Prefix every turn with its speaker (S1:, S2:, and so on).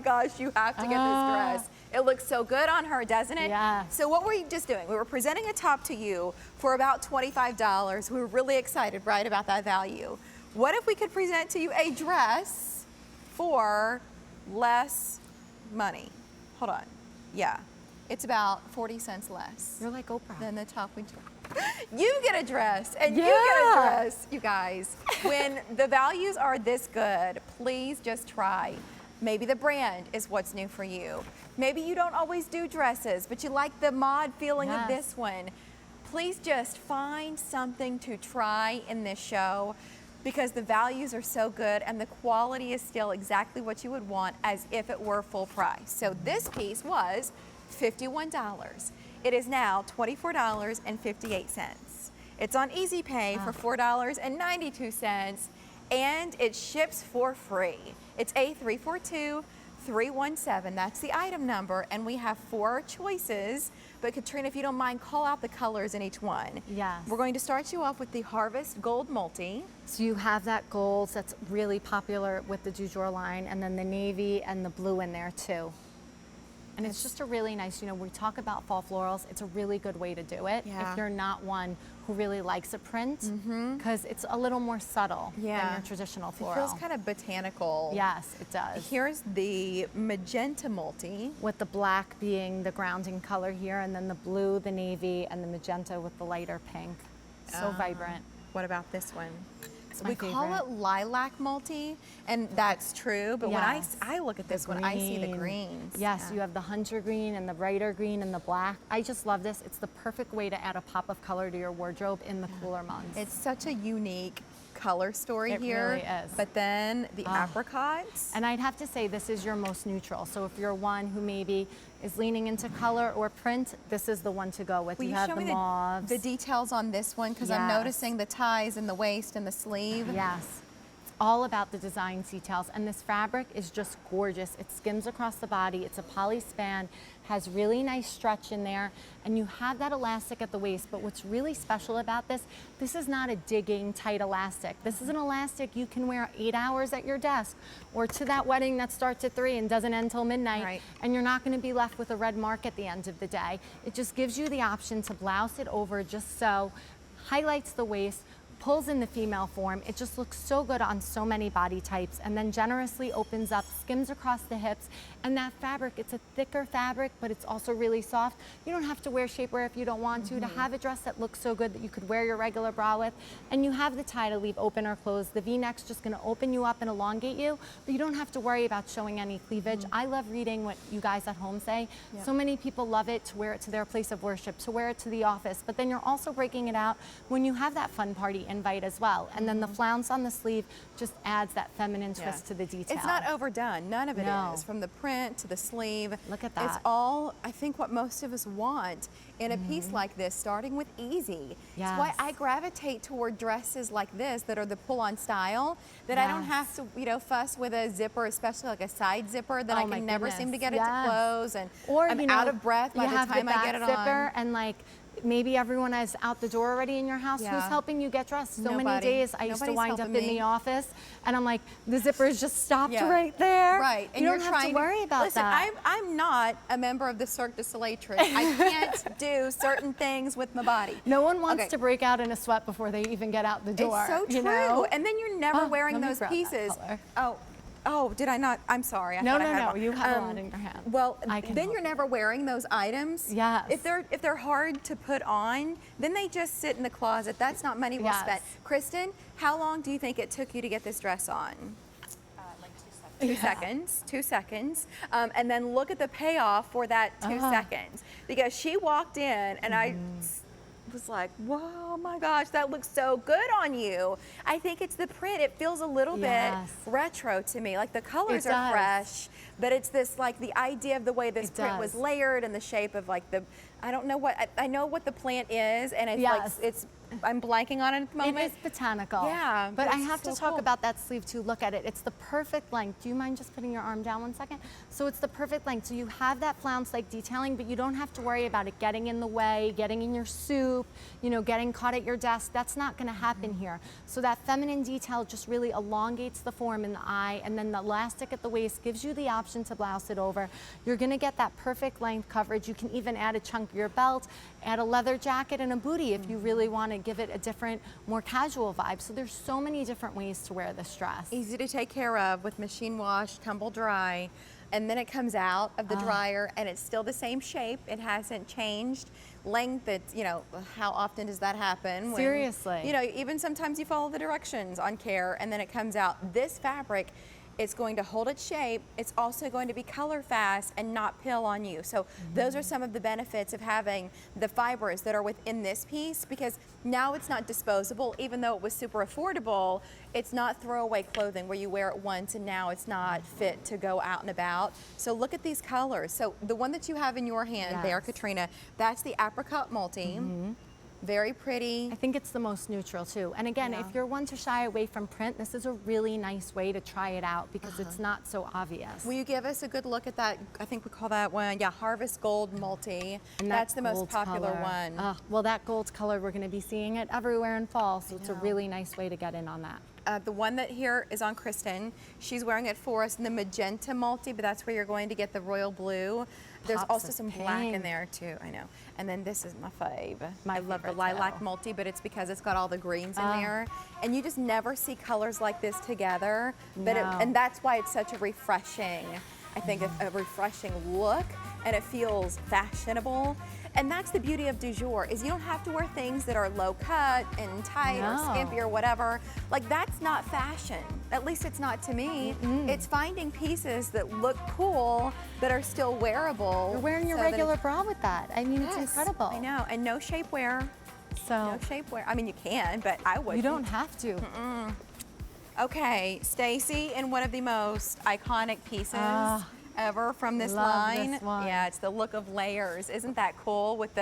S1: gosh, you have to get this dress. It looks so good on her, doesn't it?
S2: Yeah.
S1: So what were you just doing? We were presenting a top to you for about $25. We were really excited, right, about that value. What if we could present to you a dress for less money? Hold on. Yeah. It's about 40 cents less.
S2: You're like Oprah.
S1: Than the top we You get a dress and you get a dress, you guys. When the values are this good, please just try. Maybe the brand is what's new for you. Maybe you don't always do dresses, but you like the mod feeling of this one. Please just find something to try in this show because the values are so good and the quality is still exactly what you would want as if it were full price. So this piece was $51. It is now $24.58. It's on Easy Pay for $4.92 and it ships for free. It's A342317. That's the item number, and we have 4 choices. But Katrina, if you don't mind, call out the colors in each one.
S2: Yes.
S1: We're going to start you off with the Harvest Gold Multi.
S2: So you have that gold that's really popular with the Jour line, and then the navy and the blue in there too. And it's just a really nice, you know, we talk about fall florals, it's a really good way to do it if you're not one who really likes a print, because it's a little more subtle than your traditional floral.
S1: It feels kind of botanical.
S2: Yes, it does.
S1: Here's the Magenta Multi.
S2: With the black being the grounding color here, and then the blue, the navy, and the magenta with the lighter pink. So vibrant.
S1: What about this one?
S2: My
S1: we call it Lilac Multi, and that's true, but when I look at this one, I see the greens.
S2: Yes, you have the hunter green and the brighter green and the black. I just love this. It's the perfect way to add a pop of color to your wardrobe in the cooler months.
S1: It's such a unique color story here.
S2: It really is.
S1: But then the apricots.
S2: And I'd have to say this is your most neutral. So if you're one who maybe is leaning into color or print, this is the one to go with.
S1: Will
S2: you
S1: you
S2: have
S1: show
S2: the
S1: me
S2: mauves.
S1: the details on this one? Because I'm noticing the ties in the waist and the sleeve.
S2: Yes. All about the design details, and this fabric is just gorgeous. It skims across the body. It's a poly span, has really nice stretch in there, and you have that elastic at the waist. But what's really special about this is not a digging tight elastic. This is an elastic you can wear 8 hours at your desk or to that wedding that starts at 3 and doesn't end till midnight, and you're not going to be left with a red mark at the end of the day. It just gives you the option to blouse it over just so, highlights the waist, pulls in the female form. It just looks so good on so many body types, and then generously opens up, skims across the hips, and that fabric, it's a thicker fabric, but it's also really soft. You don't have to wear shapewear if you don't want to have a dress that looks so good that you could wear your regular bra with, and you have the tie to leave open or closed. The V-neck's just gonna open you up and elongate you, but you don't have to worry about showing any cleavage. I love reading what you guys at home say. So many people love it to wear it to their place of worship, to wear it to the office, but then you're also breaking it out when you have that fun party invite as well. And then the flounce on the sleeve just adds that feminine twist to the detail.
S1: It's not overdone. None of it is. From the print to the sleeve.
S2: Look at that.
S1: It's all, I think, what most of us want in a piece like this, starting with easy. That's why I gravitate toward dresses like this that are the pull-on style, that I don't have to, you know, fuss with a zipper, especially like a side zipper that I can never seem to get it to close, and I'm out of breath by the time I get it on.
S2: And like, maybe everyone is out the door already in your house. Who's helping you get dressed? So many days I used to wind up in the office and I'm like, the zipper is just stopped right there.
S1: Right.
S2: And you don't have to worry about that.
S1: Listen, I'm not a member of the Cirque du Soleil troupe. I can't do certain things with my body.
S2: No one wants to break out in a sweat before they even get out the door.
S1: It's so true.
S2: You know?
S1: And then you're never wearing those pieces. Oh, did I not? I'm sorry.
S2: No, you have a lot in your hand.
S1: Well, then you're never wearing those items.
S2: Yes.
S1: If they're hard to put on, then they just sit in the closet. That's not money well spent. Kristen, how long do you think it took you to get this dress on?
S3: Like 2 seconds.
S1: 2 seconds. And then look at the payoff for that 2 seconds. Because she walked in and I was like, whoa, my gosh, that looks so good on you. I think it's the print. It feels a little bit retro to me. Like the colors are fresh, but it's this, like the idea of the way this print was layered and the shape of like the, I don't know what, I know what the plant is, and it's like, it's I'm blanking on it at the moment.
S2: It is botanical.
S1: Yeah,
S2: But I
S1: it's
S2: have to
S1: so
S2: talk
S1: cool.
S2: about that sleeve too. Look at it. It's the perfect length. Do you mind just putting your arm down 1 second? So it's the perfect length. So you have that flounce-like detailing, but you don't have to worry about it getting in the way, getting in your soup, you know, getting caught at your desk. That's not going to happen here. So that feminine detail just really elongates the form in the eye, and then the elastic at the waist gives you the option to blouse it over. You're going to get that perfect length coverage. You can even add a chunkier belt, add a leather jacket and a bootie if you really want to give it a different, more casual vibe. So there's so many different ways to wear this dress.
S1: Easy to take care of with machine wash, tumble dry, and then it comes out of the dryer and it's still the same shape. It hasn't changed. Length, it's, you know, how often does that happen? When,
S2: Seriously.
S1: you know, even sometimes you follow the directions on care and then it comes out. This fabric, it's going to hold its shape. It's also going to be color fast and not pill on you. So those are some of the benefits of having the fibers that are within this piece, because now it's not disposable. Even though it was super affordable, it's not throwaway clothing where you wear it once and now it's not fit to go out and about. So look at these colors. So the one that you have in your hand there,
S2: Yes.
S1: Katrina, that's the apricot multi. Very pretty.
S2: I think it's the most neutral too. And again,
S1: Yeah.
S2: if you're one to shy away from print, this is a really nice way to try it out because it's not so obvious.
S1: Will you give us a good look at that? I think we call that one, yeah, Harvest Gold Multi.
S2: And
S1: That's
S2: that
S1: the most
S2: gold
S1: popular
S2: color.
S1: one.
S2: Well, that gold color, we're going to be seeing it everywhere in fall, so it's a
S1: know.
S2: really nice way to get in on that.
S1: The one that here is on Kristen. She's wearing it for us in the magenta multi, but that's where you're going to get the royal blue. There's
S2: Pops
S1: also
S2: of
S1: some black in
S2: pink.
S1: there too, I know. And then this is my fave.
S2: My
S1: I love the
S2: favorite
S1: lilac
S2: too.
S1: multi, but it's because it's got all the greens in there. And you just never see colors like this together. But
S2: No.
S1: and that's why it's such a refreshing, I think, a refreshing look, and it feels fashionable. And that's the beauty of du jour, is you don't have to wear things that are low cut and tight or
S2: No.
S1: skimpy or whatever. Like, that's not fashion. At least it's not to me. It's finding pieces that look cool but are still wearable.
S2: You're wearing your
S1: so that
S2: regular bra with that. I mean, it's
S1: Yes,
S2: incredible.
S1: I know, and no shapewear.
S2: So
S1: No shapewear. I mean, you can, but I wouldn't.
S2: you don't have to.
S1: Okay, Stacy, in one of the most iconic pieces ever from this
S2: love
S1: line.
S2: this one.
S1: Yeah, it's the look of layers. Isn't that cool with the